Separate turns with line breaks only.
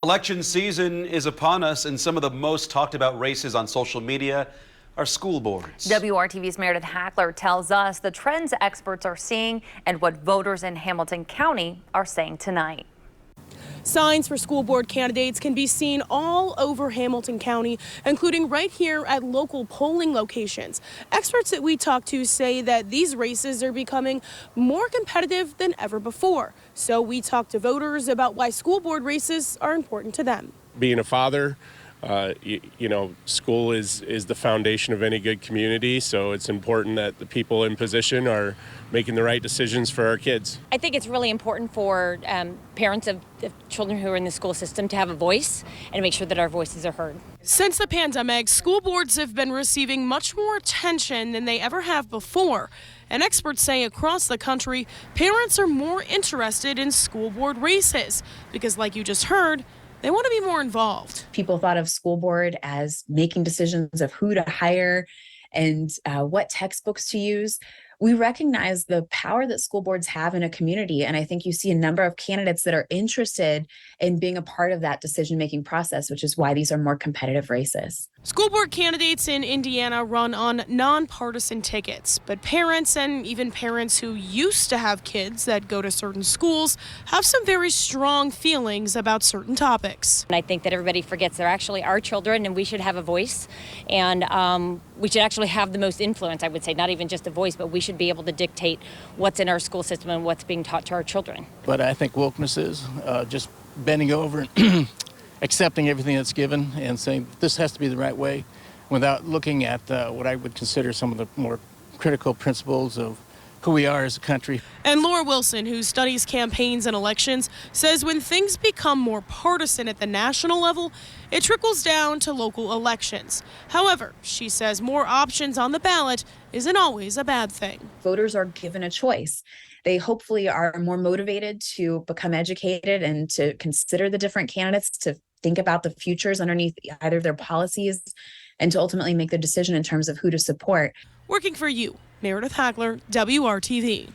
Election season is upon us, and some of the most talked about races on social media are school boards.
WRTV's Meredith Hackler tells us the trends experts are seeing and what voters in Hamilton County are saying tonight.
Signs for school board candidates can be seen all over Hamilton County, including right here at local polling locations. Experts that we talked to say that these races are becoming more competitive than ever before. So we talked to voters about why school board races are important to them.
Being a father, school is the foundation of any good community, so it's important that the people in position are making the right decisions for our kids.
I think it's really important for parents of children who are in the school system to have a voice and make sure that our voices are heard.
Since the pandemic, school boards have been receiving much more attention than they ever have before. And experts say across the country, parents are more interested in school board races because, like you just heard, they want to be more involved.
People thought of school board as making decisions of who to hire and what textbooks to use. We recognize the power that school boards have in a community, and I think you see a number of candidates that are interested in being a part of that decision-making process, which is why these are more competitive races.
School board candidates in Indiana run on nonpartisan tickets, but parents and even parents who used to have kids that go to certain schools have some very strong feelings about certain topics.
And I think that everybody forgets they're actually our children and we should have a voice, and we should actually have the most influence, I would say, not even just a voice, but we should be able to dictate what's in our school system and what's being taught to our children.
But I think wokeness is just bending over and accepting everything that's given and saying this has to be the right way without looking at what I would consider some of the more critical principles of who we are as a country.
And Laura Wilson, who studies campaigns and elections, says when things become more partisan at the national level, it trickles down to local elections. However, she says more options on the ballot isn't always a bad thing.
Voters are given a choice. They hopefully are more motivated to become educated and to consider the different candidates, to think about the futures underneath either of their policies, and to ultimately make the decision in terms of who to support.
Working for you, Meredith Hackler, WRTV.